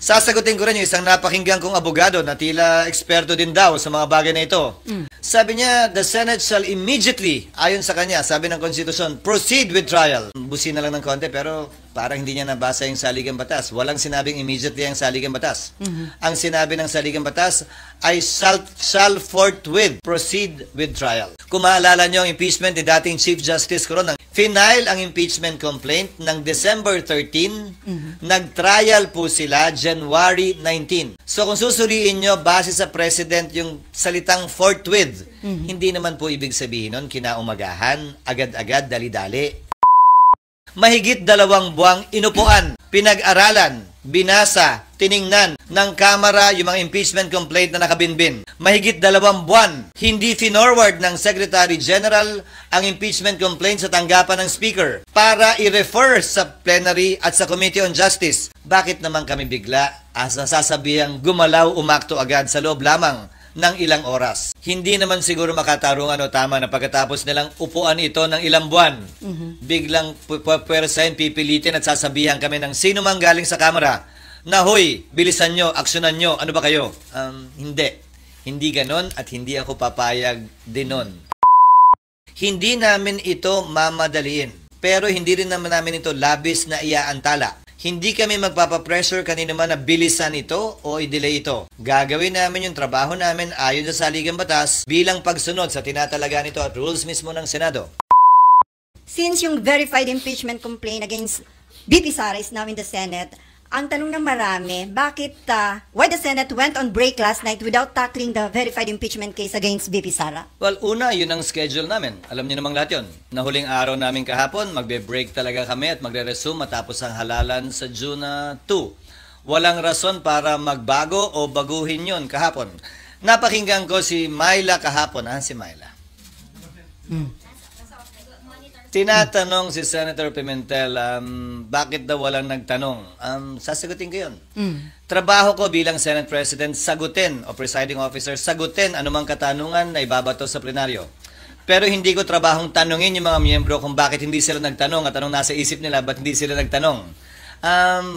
Sasagutin ko rin yung isang napakinggan kong abogado na tila eksperto din daw sa mga bagay na ito. Sabi niya, the Senate shall immediately, ayon sa kanya, sabi ng konstitusyon, proceed with trial. Busin na lang ng konti pero parang hindi niya nabasa yung saligang batas. Walang sinabing immediately ang saligang batas. Ang sinabi ng saligang batas ay shall forthwith proceed with trial. Kung maalala niyo ang impeachment ni dating Chief Justice Coron, final ang impeachment complaint ng December 13, nag-trial po sila January 19. So kung susuriin nyo, base sa President yung salitang forthwith, hindi naman po ibig sabihin nun kinaumagahan, agad-agad, dali-dali. Mahigit 2 buwang inupuan, pinag-aralan, binasa, tiningnan ng Kamara yung mga impeachment complaint na nakabinbin. Mahigit 2 buwan, hindi finorward ng Secretary General ang impeachment complaint sa tanggapan ng Speaker para i-refer sa plenary at sa Committee on Justice. Bakit naman kami bigla sasabihang gumalaw umakto agad sa loob lamang ng ilang oras? Hindi naman siguro makatarungan o tama na pagkatapos nilang upuan ito ng ilang buwan, biglang pwersahin, pipilitin at sasabihan kami ng sino mang galing sa Kamara na, hoy, bilisan nyo, aksyonan nyo, ano ba kayo? Hindi. Hindi ganon at hindi ako papayag din nun. Hindi namin ito mamadaliin, pero hindi rin naman namin ito labis na iaantala. Hindi kami magpapapressure kanino man na bilisan ito o i-delay ito. Gagawin namin yung trabaho namin ayon sa saligang batas bilang pagsunod sa tinatalaga nito at rules mismo ng Senado. Since yung verified impeachment complaint against VP Sara is now in the Senate, ang tanong ng marami, why the Senate went on break last night without tackling the verified impeachment case against VP Sara? Well, una, yun ang schedule namin. Alam niyo namang lahat yun. Na huling araw namin kahapon, magbe-break talaga kami at magre-resume matapos ang halalan sa June 2. Walang rason para magbago o baguhin yun kahapon. Napakinggan ko si Myla kahapon. Si Myla. Tinatanong si Senator Pimentel, bakit daw walang nagtanong? Sasagutin ko yun. Trabaho ko bilang Senate President, sagutin, o presiding officer, sagutin anumang katanungan na ibabato sa plenaryo. Pero hindi ko trabahong tanungin yung mga miyembro kung bakit hindi sila nagtanong at anong nasa isip nila, ba't hindi sila nagtanong.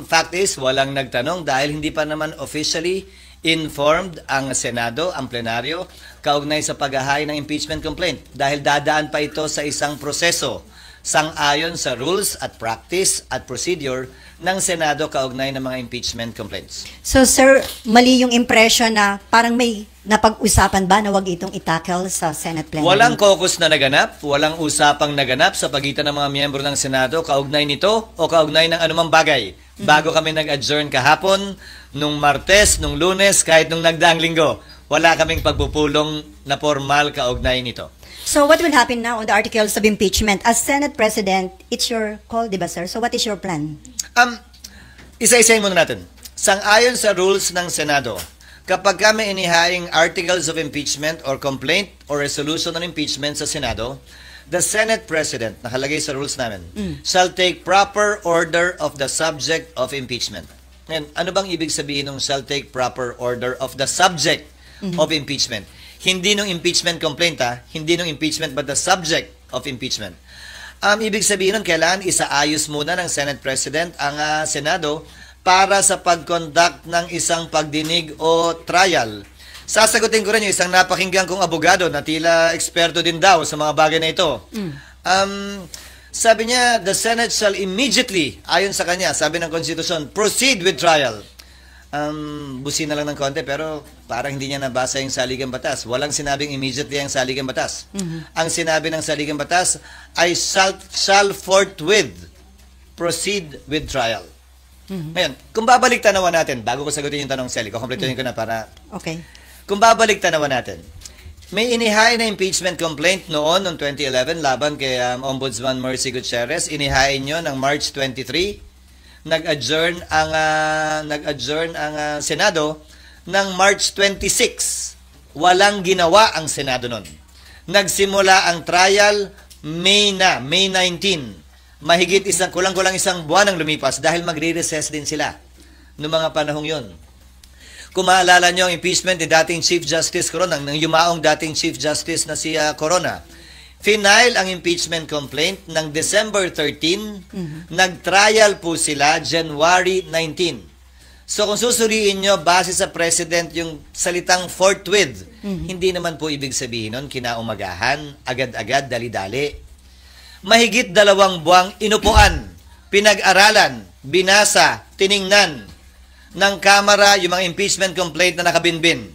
Fact is, walang nagtanong dahil hindi pa naman officially informed ang Senado, ang plenaryo, kaugnay sa paghahain ng impeachment complaint dahil dadaan pa ito sa isang proseso sang-ayon sa rules at practice at procedure ng Senado kaugnay ng mga impeachment complaints. So sir, mali yung impression na parang may napag-usapan ba na wag itong itackle sa Senate plenary? Walang caucus na naganap, walang usapang naganap sa pagitan ng mga miyembro ng Senado kaugnay nito o kaugnay ng anumang bagay. Bago kami nag-adjourn kahapon, nung Martes, nung Lunes, kahit nung nagdaang linggo, wala kaming pagpupulong na formal kaugnay nito. So what will happen now on the articles of impeachment? As Senate President, it's your call, di ba sir? So what is your plan? Isa-isayin muna natin. Sang-ayon sa rules ng Senado, kapag kami inihaing articles of impeachment or complaint or resolution on impeachment sa Senado, the Senate President, nakalagay sa rules namin, shall take proper order of the subject of impeachment. Ngayon, ano bang ibig sabihin ng shall take proper order of the subject of impeachment? Hindi nung impeachment complaint, hindi nung impeachment but the subject of impeachment. Ibig sabihin nun, kailangan isaayos muna ng Senate President ang Senado para sa pag-conduct ng isang pagdinig o trial. Sasagutin ko rin yung isang napakinggan kong abogado na tila eksperto din daw sa mga bagay na ito. Sabi niya, the Senate shall immediately, ayon sa kanya, sabi ng konstitusyon, proceed with trial. Busin na lang ng konti pero parang hindi niya nabasa yung saligang batas. Walang sinabing immediately ang saligang batas. Ang sinabi ng saligang batas ay shall forthwith proceed with trial. Ngayon, kung babalik tanawan natin, bago ko sagutin yung tanong, Sally, kukumpletuhin ko na para... Okay. Kung babalik tanawan natin, may inihain na impeachment complaint noong 2011 laban kay Ombudsman Mercy Gutierrez. Inihain nyo ng March 23. Nag-adjourn ang Senado ng March 26. Walang ginawa ang Senado nun. Nagsimula ang trial May 19. Mahigit kulang-kulang isang buwan ang lumipas dahil magre-recess din sila noong mga panahong yon. Kung maalala nyo ang impeachment ni dating Chief Justice Corona, ng yumaong dating Chief Justice na si Corona, final ang impeachment complaint ng December 13, nag-trial po sila January 19. So kung susuriin nyo, base sa President yung salitang forthwith, hindi naman po ibig sabihin nun, kinaumagahan, agad-agad, dali-dali. Mahigit 2 buwang inupuan, pinag-aralan, binasa, tiningnan ng Kamara yung mga impeachment complaint na nakabinbin.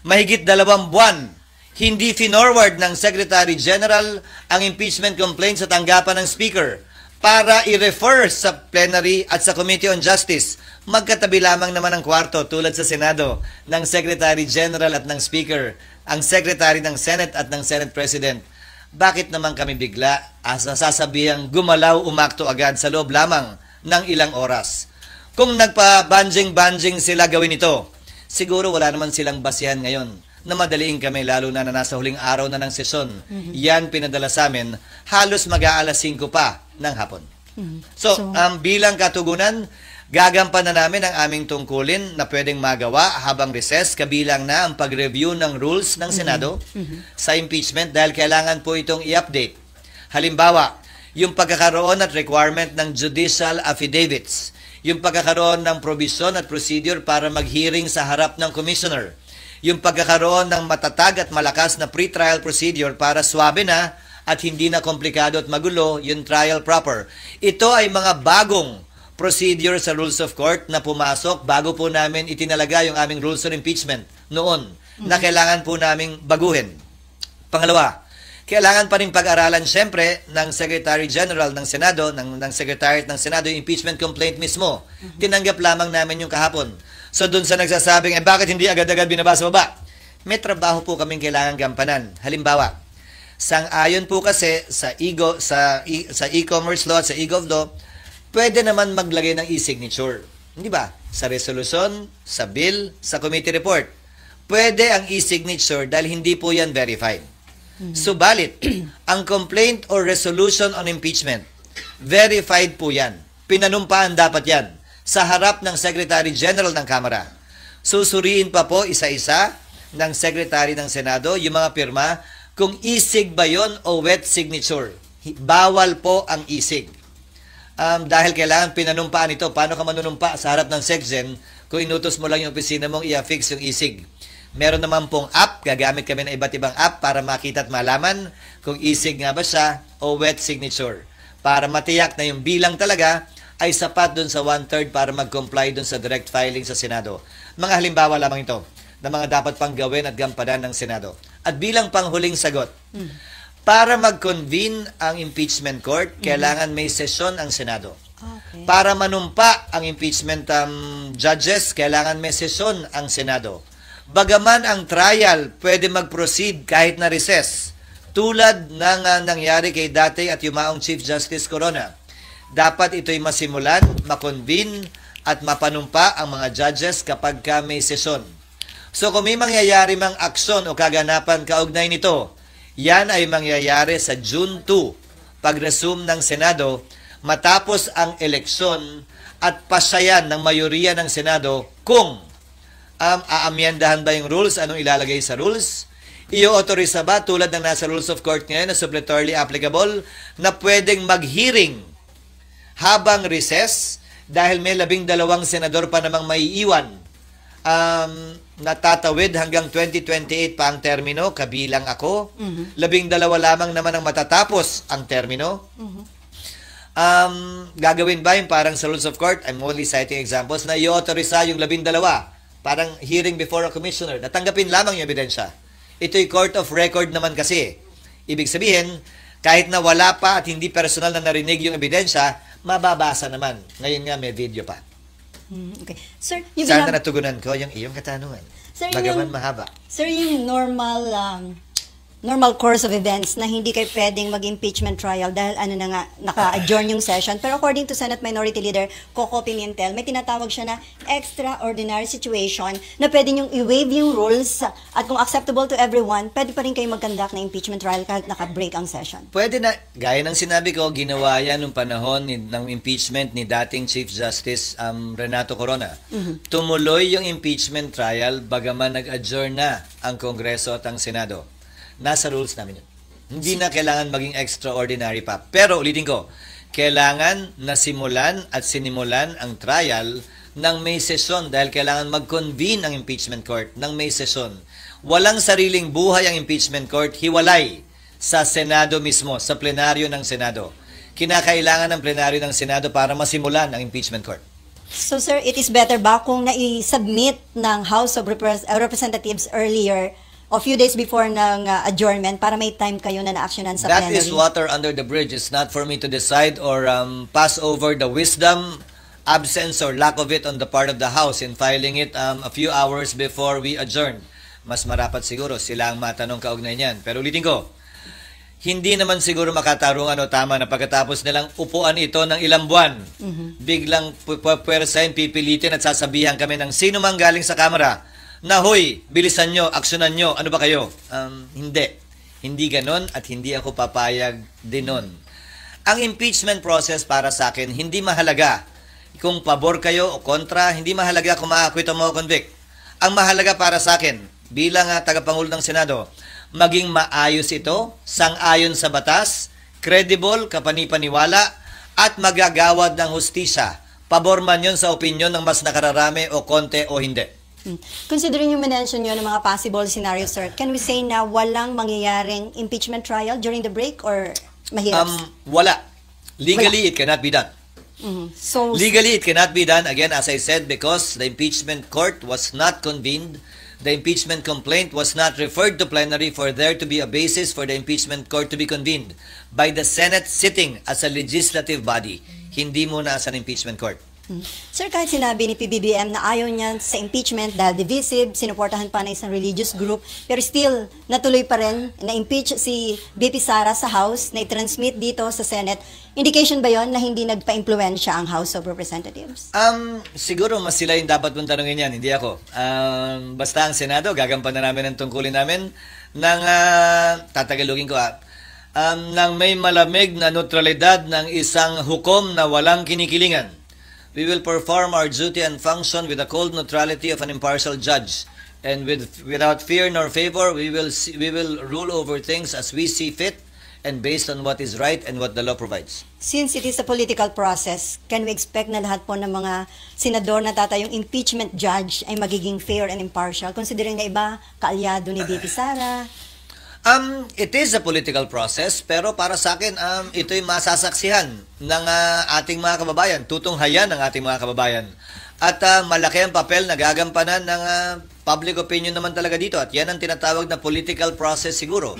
Mahigit 2 buwan, hindi finorward ng Secretary General ang impeachment complaint sa tanggapan ng Speaker para i-refer sa plenary at sa Committee on Justice. Magkatabi lamang naman ang kwarto tulad sa Senado ng Secretary General at ng Speaker, ang Secretary ng Senate at ng Senate President. Bakit naman kami bigla nasasabihang gumalaw umakto agad sa loob lamang ng ilang oras? Kung nagpa-banjing-banjing sila gawin ito, siguro wala naman silang basihan ngayon na madaliin kami lalo na nasa huling araw na ng sesyon. Yan pinadala sa amin, halos mag-aalas 5 pa ng hapon. So, bilang katugunan, gagampanan namin ang aming tungkulin na pwedeng magawa habang recess, kabilang na ang pag-review ng rules ng Senado sa impeachment dahil kailangan po itong i-update. Halimbawa, yung pagkakaroon at requirement ng judicial affidavits, yung pagkakaroon ng provision at procedure para mag-hearing sa harap ng commissioner, yung pagkakaroon ng matatag at malakas na pre-trial procedure para swabe na at hindi na komplikado at magulo yung trial proper. Ito ay mga bagong procedure sa rules of court na pumasok bago po namin itinalaga yung aming rules on impeachment noon na kailangan po naming baguhin. Pangalawa, kailangan pa rin pag-aralan siyempre ng Secretary General ng Senado, ng Secretariat ng Senado, yung impeachment complaint mismo. Tinanggap lamang namin yung kahapon. So dun sa nagsasabing, bakit hindi agad-agad binabasa baba? May trabaho po kaming kailangan gampanan. Halimbawa, sang-ayon po kasi sa e-commerce law at sa e-gov law, pwede naman maglagay ng e-signature. Hindi ba? Sa resolution, sa bill, sa committee report. Pwede ang e-signature dahil hindi po yan verified. Subalit, ang complaint or resolution on impeachment, verified po yan. Pinanumpaan dapat yan sa harap ng Secretary General ng Kamara. Susuriin pa po isa-isa ng Secretary ng Senado yung mga pirma kung e-sig ba yon o wet signature. Bawal po ang e-sig. Dahil kailangan pinanumpaan ito. Paano ka manunumpa sa harap ng SecGen kung inutos mo lang yung opisina mong i-affix yung e-sig? Meron naman pong app, gagamit kami ng iba't ibang app para makita at malaman kung e-sig nga ba siya o wet signature. Para matiyak na yung bilang talaga ay sapat dun sa 1/3 para mag-comply dun sa direct filing sa Senado. Mga halimbawa lamang ito na mga dapat pang gawin at gampanan ng Senado. At bilang panghuling sagot, para mag-convene ang impeachment court, kailangan may sesyon ang Senado. Okay. Para manumpa ang impeachment judges, kailangan may sesyon ang Senado. Bagaman ang trial pwede mag-proceed kahit na recess, tulad ng nangyari kay dati at yumaong Chief Justice Corona. Dapat ito'y masimulan, makonvene at mapanumpa ang mga judges kapag may sesyon. So kung may mangyayari mang aksyon o kaganapan kaugnay nito, yan ay mangyayari sa June 2, pag-resume ng Senado, matapos ang eleksyon at pasayan ng mayoriya ng Senado kung aamyendahan ba yung rules, anong ilalagay sa rules, i-authorize ba tulad ng nasa rules of court ngayon na suppletorily applicable na pwedeng mag-hearing habang recess dahil may 12 senador pa namang maiiwan natatawid hanggang 2028 pa ang termino, kabilang ako. 12 lamang naman ang matatapos ang termino. Gagawin ba yung parang sa rules of court? I'm only citing examples na i-authorize yung 12, parang hearing before a commissioner. Natanggapin lamang yung ebidensya. Ito'y court of record naman kasi. Ibig sabihin, kahit na wala pa at hindi personal na narinig yung ebidensya, mababasa naman. Ngayon nga may video pa. Okay. Sir, yung Sana natugunan ko yung iyong katanungan. Sir, Bagaman mahaba. Sir, yung normal course of events na hindi kayo pwedeng mag-impeachment trial dahil naka-adjourn yung session. Pero according to Senate Minority Leader Coco Pimentel, may tinatawag siya na extraordinary situation na pwede niyong i-waive yung rules at kung acceptable to everyone, pwede pa rin kayo mag-conduct na impeachment trial kahit naka-break ang session. Pwede na, gaya ng sinabi ko, ginawa yan nung panahon ng impeachment ni dating Chief Justice Renato Corona. Tumuloy yung impeachment trial bagaman nag-adjourn na ang Kongreso at ang Senado. Nasa rules namin yun. Hindi na kailangan maging extraordinary pa. Pero ulitin ko, kailangan nasimulan at sinimulan ang trial ng may sesyon dahil kailangan mag-convene ang impeachment court ng may sesyon. Walang sariling buhay ang impeachment court, hiwalay sa Senado mismo, sa plenaryo ng Senado. Kinakailangan ng plenaryo ng Senado para masimulan ang impeachment court. So sir, it is better ba kung nai-submit ng House of Representatives earlier o few days before ng adjournment para may time kayo na na-actionan sa That plenary? is water under the bridge. It's not for me to decide or pass over the wisdom, absence, or lack of it on the part of the House in filing it a few hours before we adjourn. Mas marapat siguro sila ang matanong kaugnay niyan. Pero ulitin ko, hindi naman siguro makatarungan o tama na pagkatapos nilang upuan ito ng ilang buwan, biglang pwersahin, pipilitin at sasabihan kami ng sino mang galing sa Kamara na, hoy, bilisan nyo, aksyonan nyo, ano ba kayo? Hindi. Hindi ganon at hindi ako papayag din nun. Ang impeachment process para sa akin, hindi mahalaga kung pabor kayo o kontra, hindi mahalaga kung ma-acquit o ma-convict. Ang mahalaga para sa akin, bilang tagapangulo ng Senado, maging maayos ito, sang-ayon sa batas, credible, kapanipaniwala, at magagawad ng hustisya. Pabor man yun sa opinyon ng mas nakararami o konti o hindi. Considering yung mention nyo ng mga possible scenarios, sir, can we say na walang mangyayaring impeachment trial during the break or mahirap? Wala. Legally, it cannot be done. So, Legally, it cannot be done, again, as I said, because the impeachment court was not convened. The impeachment complaint was not referred to plenary for there to be a basis for the impeachment court to be convened by the Senate sitting as a legislative body, hindi muna as an impeachment court. Sir, kahit sinabi ni PBBM na ayaw niya sa impeachment dahil divisive, sinuportahan pa ng isang religious group, pero still, natuloy pa rin na-impeach si BP Sara sa House, na i-transmit dito sa Senate. Indication ba yon na hindi nagpa-impluensya ang House of Representatives? Siguro mas sila yung dapat mong tanongin yan, hindi ako. Basta ang Senado, gagampanan namin ang tungkulin namin ng, tatagalugin ko ng may malamig na neutralidad ng isang hukom na walang kinikilingan. We will perform our duty and function with the cold neutrality of an impartial judge, and without fear nor favor, we will rule over things as we see fit and based on what is right and what the law provides. Since it is a political process, can we expect na lahat po ng mga senador na tatayong impeachment judge ay magiging fair and impartial, considering na iba kaalyado ni BP Sara? It is a political process, pero para sa akin, ito'y masasaksihan ng ating mga kababayan, tutunghayan ng ating mga kababayan. At malaki ang papel na gagampanan ng public opinion naman talaga dito. At yan ang tinatawag na political process siguro.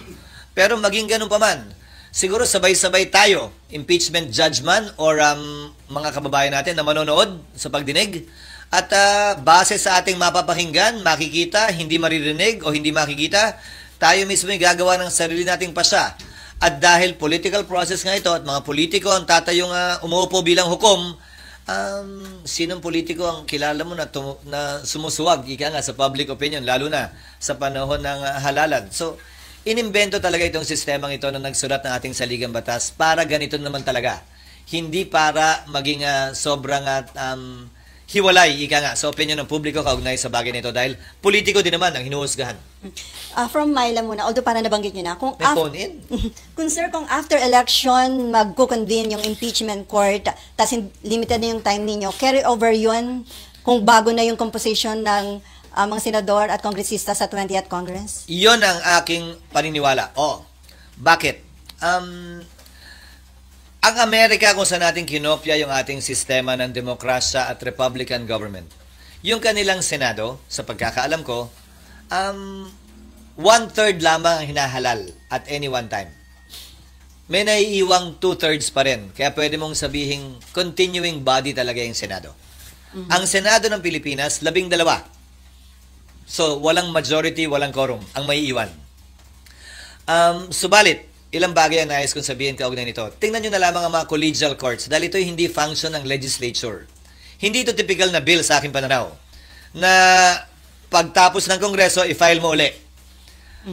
Pero maging ganun pa man, siguro sabay-sabay tayo, impeachment judge man or mga kababayan natin na manonood sa pagdinig. At base sa ating mapapakinggan, makikita, hindi maririnig o hindi makikita, tayo mismo yung gagawa ng sarili nating pasya. At dahil political process nga ito at mga politiko ang tatayong umuupo bilang hukom, sinong politiko ang kilala mo na sumusuwag, ika nga, sa public opinion, lalo na sa panahon ng halalan. So, inimbento talaga itong sistemang ito na nagsulat ng ating saligang batas para ganito naman talaga. Hindi para maging sobrang hiwalay, ika nga, sa opinion ng publiko kaugnay sa bagay nito dahil politiko din naman ang hinuhusgahan. From Myla muna, although para nabanggit nyo na, kung phone in? kung sir, kung after election magko-convene yung impeachment court, tapos limited na yung time ninyo, carry over yun kung bago na yung composition ng mga senador at kongresista sa 20th Congress? Iyon ang aking paniniwala. Bakit? Ang Amerika kung saan natin kinopya yung ating sistema ng demokrasya at Republican government. Yung kanilang Senado, sa pagkakaalam ko, 1/3 lamang ang hinahalal at any one time. May naiiwang 2/3 pa rin. Kaya pwede mong sabihing continuing body talaga yung Senado. Ang Senado ng Pilipinas, 12. So, walang majority, walang quorum ang maiiwan. Subalit, ilang bagay ang nais kong sabihin kaugnay nito. Tingnan nyo na lamang ang mga collegial courts dahil ito hindi function ng legislature. Hindi ito typical na bill sa aking pananaw na pagtapos ng Kongreso, i-file mo uli.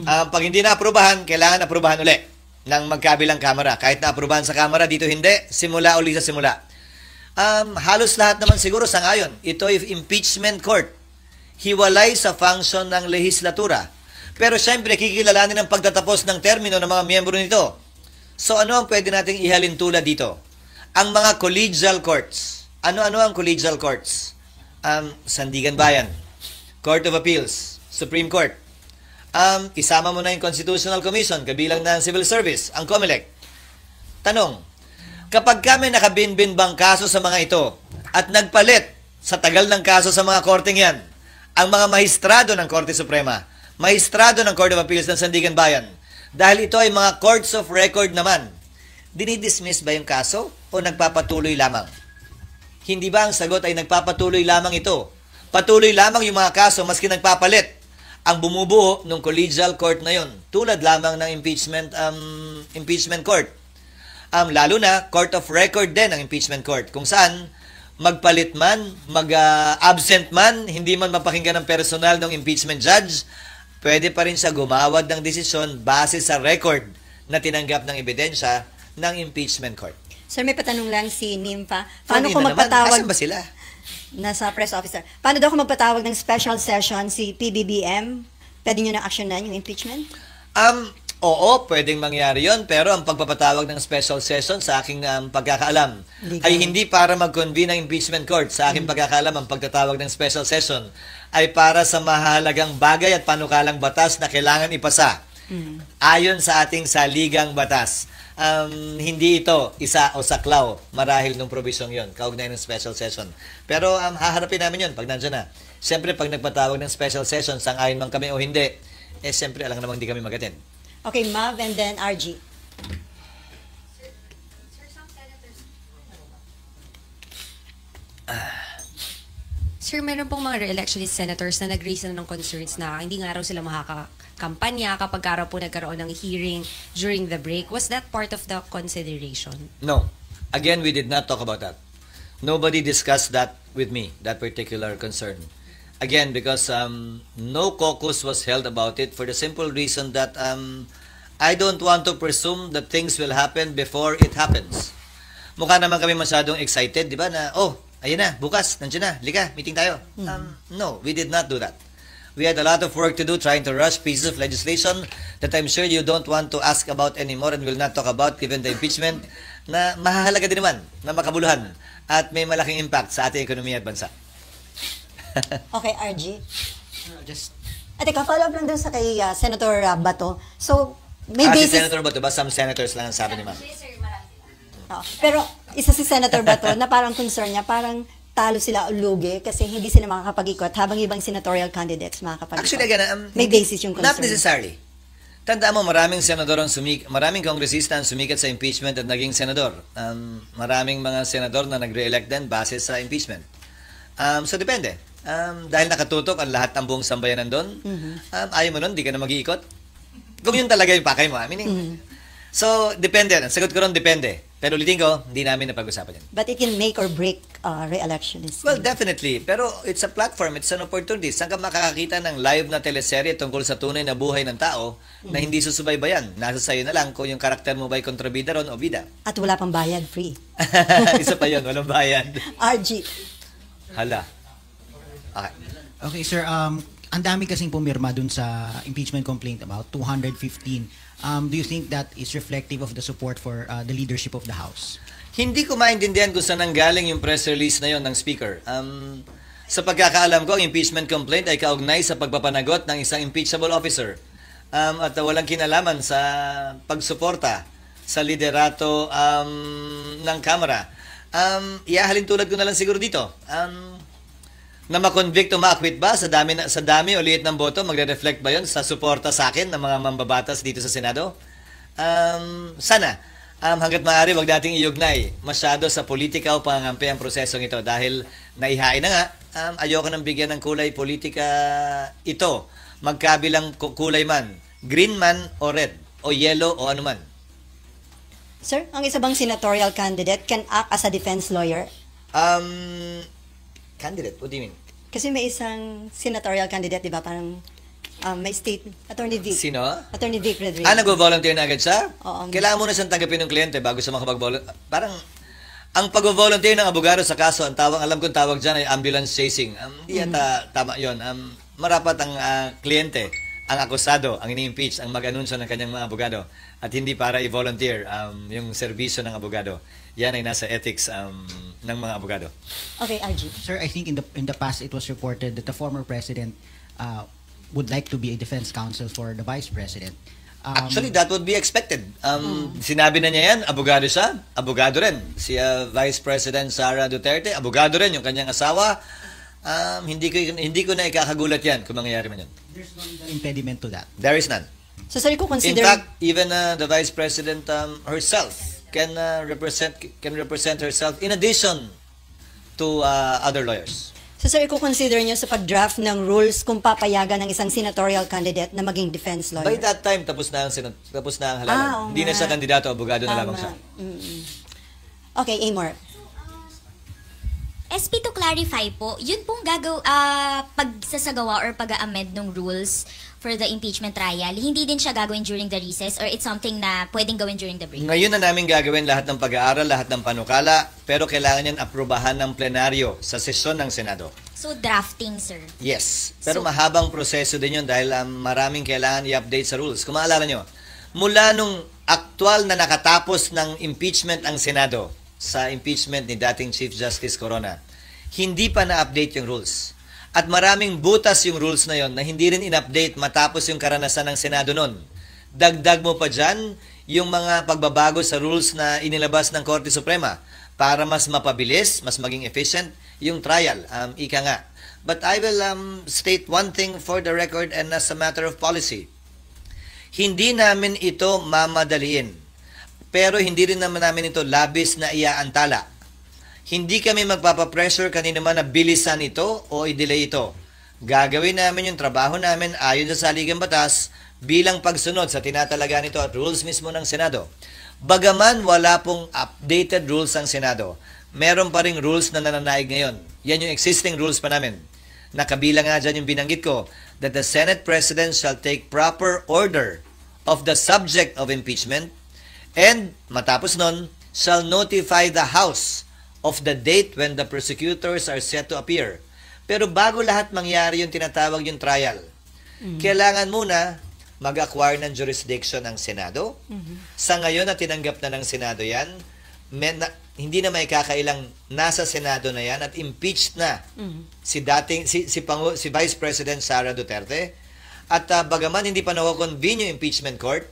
Pag hindi na-aprobahan, kailangan aprobahan uli ng magkabilang kamara. Kahit na-aprobahan sa kamara, dito hindi, simula uli sa simula. Halos lahat naman siguro sangayon. Ito ay impeachment court. Hiwalay sa function ng lehislatura. Pero syempre, kikilalanin ang pagtatapos ng termino ng mga miyembro nito. So ano ang pwede nating ihalin tulad dito? Ang mga collegial courts. Ano-ano ang collegial courts? Sandigan Bayan, Court of Appeals, Supreme Court. Isama mo na yung Constitutional Commission, kabilang na ang Civil Service, ang COMELEC. Tanong, kapag kami nakabinbin bang kaso sa mga ito at nagpalit sa tagal ng kaso sa mga korteng yan, ang mga mahistrado ng Korte Suprema, mahistrado ng Court of Appeals ng Sandigan Bayan, dahil ito ay mga courts of record naman, dinidismiss ba yung kaso o nagpapatuloy lamang? Hindi ba ang sagot ay nagpapatuloy lamang ito? Patuloy lamang yung mga kaso maski nagpapalit ang bumubuo ng collegial court na yon, tulad lamang ng impeachment court. Lalo na court of record din ang impeachment court, kung saan magpalit man, mag-absent man, hindi man mapakinggan ng personal ng impeachment judge, pwede pa rin siya gumawad ng desisyon base sa record na tinanggap ng ebidensya ng impeachment court. Sir, may patanong lang si Nympha. Paano kung magpatawag? Asan ba sila? Nasa press officer. Paano daw kung magpatawag ng special session si PBBM? Pwede nyo na actionan yung impeachment? Oo, pwedeng mangyari yon, pero ang pagpapatawag ng special session sa aking pagkakaalam ay hindi para mag-convene ng impeachment court. Sa aking pagkakaalam, ang pagtatawag ng special session ay para sa mahalagang bagay at panukalang batas na kailangan ipasa ayon sa ating saligang batas. Hindi ito isa o saklaw marahil nung probisyong yon, kaugnay ng special session. Pero haharapin namin yon pag nandiyan na. Siyempre, pag nagpatawag ng special session, sang-ayon man kami o hindi, siyempre, alam namang hindi kami mag-attend. Okay, Mav and then RG. Sir, meron pong mga re-electionist senators na nag-raise na ng concerns na hindi nga raw sila makakampanya kapag araw po nagkaroon ng hearing during the break. Was that part of the consideration? No. Again, we did not talk about that. Nobody discussed that with me, that particular concern. Again, because no caucus was held about it for the simple reason that I don't want to presume that things will happen before it happens. Mukha naman kami masyadong excited, di ba, na, ayun na, bukas, nandiyan na, lika, meeting tayo. No, we did not do that. We had a lot of work to do trying to rush pieces of legislation that I'm sure you don't want to ask about anymore and will not talk about given the impeachment na mahalaga din naman, na makabuluhan at may malaking impact sa ating ekonomiya at bansa. Okay, RG. Teka, follow up lang dun sa kay Senator Bato. So, may si basis... Senator Bato ba? Some senators lang ang sabi ni ma'am. Pero isa si Senator Bato na parang concern niya, parang talo sila o lugi kasi hindi sila makakapag-ikot habang ibang senatorial candidates makakapag-ikot. Actually, again, may basis yung concern. Not necessarily. Tandaan mo, maraming senador maraming kongresista ang sumikat sa impeachment at naging senador. Maraming mga senador na nagre-elect din base sa impeachment. So, depende. Dahil nakatutok ang lahat ng buong sambayanan doon, ayaw mo nun, di ka na mag-iikot. Kung yun talaga yung pakay mo, meaning, so, depende. Ang sagot ko ron, depende. Pero ulitin ko, hindi namin napag-usapan yan. But it can make or break re-electionism. Well, definitely. Pero it's a platform, it's an opportunity. Saan ka makakakita ng live na teleserye tungkol sa tunay na buhay ng tao na hindi susubaybayan? Nasa sayo na lang kung yung karakter mo ba'y kontrabida ron o bida. At wala pang bayad, free. Isa pa yun, walang bayad. RG. Hala. Okay, sir. Ang dami kasing pumirma dun sa impeachment complaint, about 215. Do you think that is reflective of the support for the leadership of the House? Hindi ko maintindihan kung saan nanggaling yung press release na yon ng Speaker. Sa pagkakaalam ko, ang impeachment complaint ay kaugnay sa pagpapanagot ng isang impeachable officer at walang kinalaman sa pagsuporta sa liderato ng Kamara. Iahalin tulad ko na lang siguro dito. Na ma-convict o ma-acquit ba sa dami o liit ng boto, magre-reflect ba yon sa suporta sa akin ng mga mambabatas dito sa Senado? Sana. Hanggat maaari, wag nating iugnay masyado sa politika o pangangampi ang prosesong ito dahil naihain na nga, ayoko nang bigyan ng kulay politika ito. Magkabilang kulay man, green man o red, o yellow o anuman. Sir, ang isa bang senatorial candidate can act as a defense lawyer? Candidate? What do you mean? Kasi may isang senatorial candidate, di ba? Parang may state, Attorney Vic. Sino? Attorney Vic Rodriguez. Nag-volunteer na agad siya? Oo. Kailangan muna siyang tanggapin ng kliyente bago siya makapag-volunteer. Parang, ang pag-volunteer ng abogado sa kaso, alam kong tawag dyan ay ambulance chasing. Di yata tama yun. Marapat ang kliyente ang akusado, ang ini-impeach, ang mag-anunsyo ng kanyang mga abogado at hindi para i-volunteer yung serbisyo ng abogado. Yan ay nasa ethics ng mga abogado. Okay, RG. Sir, I think in the past it was reported that the former president would like to be a defense counsel for the vice president. Actually, that would be expected. Sinabi na niya yan, abogado siya, abogado rin. Si Vice President Sara Duterte, abogado rin yung kanyang asawa. Hindi ko na ikakagulat yan kung mangyayari man yun. There's no legal impediment to that. There is none. So, sir, ko In consider... fact, even the Vice President herself can represent herself in addition to other lawyers. So, sir, i-consider nyo sa pag-draft ng rules kung papayagan ng isang senatorial candidate na maging defense lawyer? By that time, tapos na ang halalan. oo Hindi na nga. siya kandidato, abogado na Tama. lamang siya. Okay, Amor. SP, to clarify po, yun pong pagsasagawa or pag-amend ng rules for the impeachment trial, hindi din siya gagawin during the recess or it's something na pwedeng gawin during the break? Ngayon na namin gagawin lahat ng pag-aaral, lahat ng panukala, pero kailangan yan aprobahan ng plenaryo sa sesyon ng Senado. So, drafting, sir. Yes. Pero So- mahabang proseso din yun dahil maraming kailangan i-update sa rules. Kung maalala nyo, mula nung aktual na nakatapos ng impeachment ang Senado sa impeachment ni dating Chief Justice Corona, hindi pa na-update yung rules. At maraming butas yung rules na yon na hindi rin in-update matapos yung karanasan ng Senado nun. Dagdag mo pa dyan yung mga pagbabago sa rules na inilabas ng Korte Suprema para mas mapabilis, mas maging efficient yung trial. Ika nga. But I will state one thing for the record and as a matter of policy. Hindi namin ito mamadaliin. Pero hindi rin naman namin ito labis na iaantala. Hindi kami magpapapressure kanina man na bilisan ito o i-delay ito. Gagawin namin yung trabaho namin ayon sa saligang batas bilang pagsunod sa tinatalaga nito at rules mismo ng Senado. Bagaman wala pong updated rules ang Senado, meron pa ring rules na nananaig ngayon. Yan yung existing rules pa namin. Nakabilang nga dyan yung binanggit ko that the Senate President shall take proper order of the subject of impeachment and matapos nun, shall notify the House of the date when the prosecutors are set to appear. Pero bago lahat mangyari yung tinatawag yung trial, kailangan muna mag-acquire ng jurisdiction ng Senado. Sa ngayon na tinanggap na ng Senado yan, hindi na may kakailang nasa Senado na yan at impeached na si Vice President Sara Duterte. At bagaman hindi pa nako-convene yung impeachment court,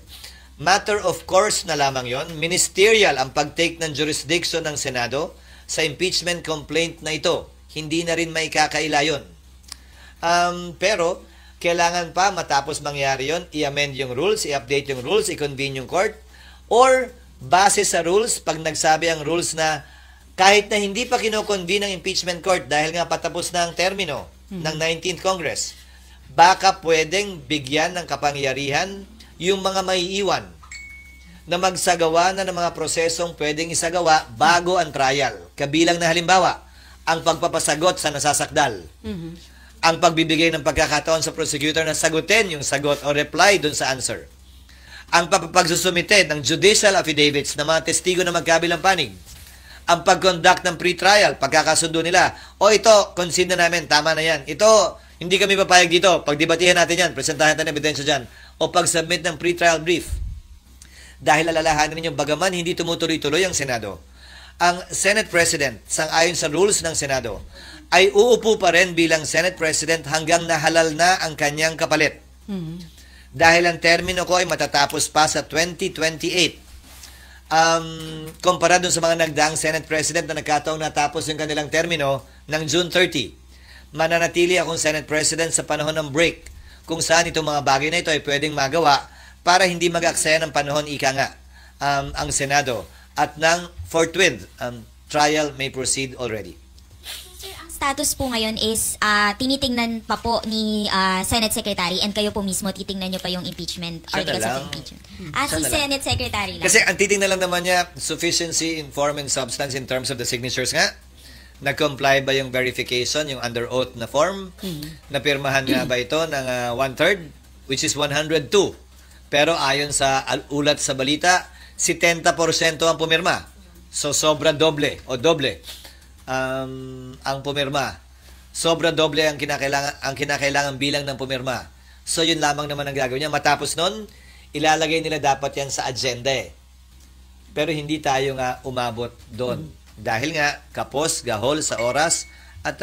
matter of course na lamang yon, ministerial ang pag-take ng jurisdiction ng Senado sa impeachment complaint na ito. Hindi na rin may kakaila yun. Pero, kailangan pa matapos mangyari yon, i-amend yung rules, i-update yung rules, i-convene yung court, or base sa rules, pag nagsabi ang rules na kahit na hindi pa kinoconvene ang impeachment court dahil nga patapos na ang termino ng 19th Congress, baka pwedeng bigyan ng kapangyarihan yung mga maiiwan na magsagawa na ng mga prosesong pwedeng isagawa bago ang trial. Kabilang na halimbawa, ang pagpapasagot sa nasasakdal. Ang pagbibigay ng pagkakataon sa prosecutor na sagutin yung sagot o reply dun sa answer. Ang pagsusumite ng judicial affidavits ng mga testigo na magkabilang panig. Ang pag-conduct ng pre-trial, pagkakasundo nila. O ito, concede na namin, tama na yan. Ito, hindi kami papayag dito. Pagdebatihan natin yan, presentahan natin ebidensya dyan. O pag-submit ng pre-trial brief. Dahil alalahanin ninyo, bagaman hindi tumutuloy-tuloy ang Senado, ang Senate President, sang-ayon sa rules ng Senado, ay uupo pa rin bilang Senate President hanggang nahalal na ang kanyang kapalit. Dahil ang termino ko ay matatapos pa sa 2028. Kumpara dun sa mga nagdaang Senate President na nagkataong natapos yung kanilang termino ng June 30. Mananatili akong Senate President sa panahon ng break, kung saan itong mga bagay na ito ay pwedeng magawa para hindi mag-aksaya ng panahon, ika nga, ang Senado. At nang forthwith, trial may proceed already. Sir, ang status po ngayon is tinitingnan pa po ni Senate Secretary and kayo po mismo titingnan nyo pa yung impeachment, Siya na articles of lang. impeachment. Siya Si na lang. Senate Secretary lang. Kasi ang titingnan lang naman niya, sufficiency in form and substance in terms of the signatures nga. Nag-comply ba yung verification, yung under oath na form? Napirmahan nga ba ito ng 1/3, which is 102? Pero ayon sa ulat sa balita, 70% ang pumirma. So, sobra doble o doble ang pumirma. Sobra doble ang kinakailangan bilang ng pumirma. So yun lamang naman ang gagawin niya. Matapos nun, ilalagay nila dapat yan sa agenda eh. Pero hindi tayo nga umabot doon. Dahil nga, kapos, gahol sa oras, at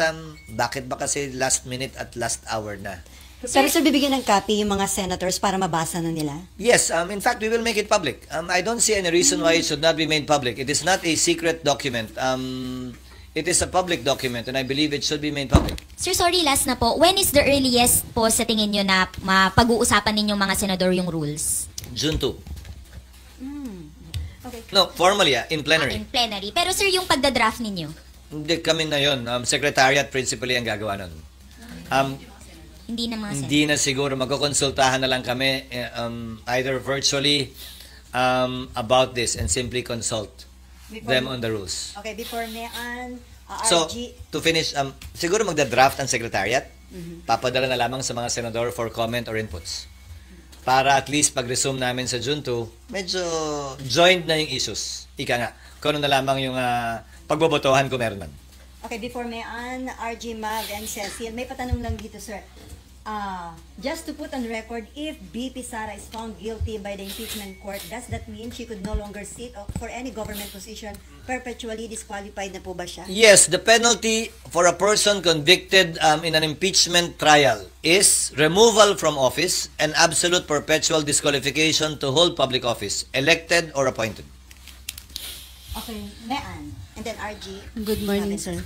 bakit ba kasi last minute at last hour na? Pero sir, bibigyan ng copy yung mga senators para mabasa na nila? Yes, in fact, we will make it public. I don't see any reason why it should not be made public. It is not a secret document. It is a public document and I believe it should be made public. Sir, sorry, last na po. When is the earliest po sa tingin nyo na mapag-uusapan ninyong mga senador yung rules? June 2. Okay. No, formally, in plenary. In plenary. Pero sir, yung pagdadraft ninyo? Hindi kami na yun. Secretariat principally ang gagawa nun. Hindi na mga senador? Hindi na siguro. Magkukonsultahan na lang kami either virtually about this and simply consult them on the rules. Okay, before Mayan, So, RG, to finish, siguro magda-draft ang secretariat. Papadala na lamang sa mga senador for comment or inputs. Para at least pag-resume namin sa June 2, medyo joined na yung issues. Ika nga, kung ano na lamang yung pagbobotohan kung meron man. okay, before Mayan, RG, Mav, and Cecil, may patanong lang dito, sir. Just to put on record, if BP Sara is found guilty by the impeachment court, does that mean she could no longer sit for any government position? Perpetually disqualified na po ba siya? Yes, the penalty for a person convicted in an impeachment trial is removal from office and absolute perpetual disqualification to hold public office, elected or appointed. Okay, Mayan, and then RG. Good morning, Mav, sir.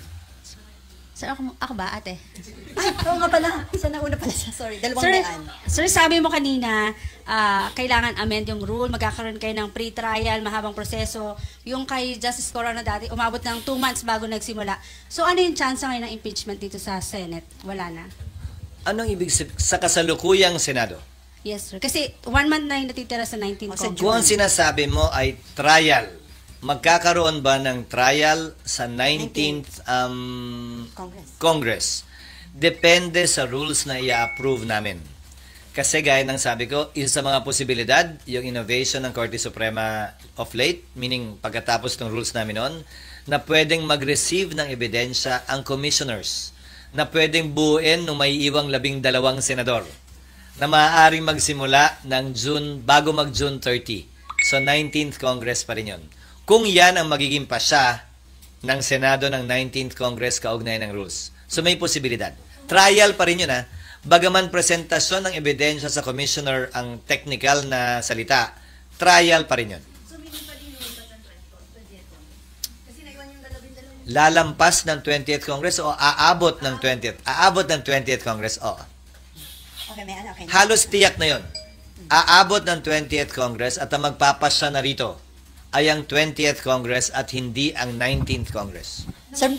Sir, ako ba, ate? Ay, oo nga pala. Isa na una pala siya. Sorry, dalawang Mayan. Sir, sabi mo kanina, kailangan amend yung rule, magkakaroon kayo ng pre-trial, mahabang proseso. Yung kay Justice Corona dati, umabot ng 2 months bago nagsimula. So, ano yung chance ngayon ng impeachment dito sa Senate? Wala na. Anong ibig sa kasalukuyang Senado? Yes, sir. Kasi 1 month na yung natitira sa 19th sa Congress. Kung ang sinasabi mo ay trial, magkakaroon ba ng trial sa 19th Congress? Depende sa rules na i-approve namin. Kasi gaya ng sabi ko, isa sa mga posibilidad, yung innovation ng Korte Suprema of late, meaning pagkatapos ng rules namin noon, na pwedeng mag-receive ng ebidensya ang commissioners, na pwedeng buuin nung may iwang 12 senador, na maaaring magsimula ng bago mag-June 30. So 19th Congress pa rin yun. Kung yan ang magiging pasya ng Senado ng 19th Congress kaugnay ng rules. So may posibilidad. Trial pa rin yun Bagaman presentasyon ng ebidensya sa commissioner ang technical na salita, trial pa rin yun. Lalampas ng 20th Congress o aabot ng 20th? Aabot ng 20th Congress, oo. Okay, Mayan, okay. Halos tiyak na yun. Aabot ng 20th Congress at ang magpapasya na rito ay ang 20th Congress at hindi ang 19th Congress. Sir,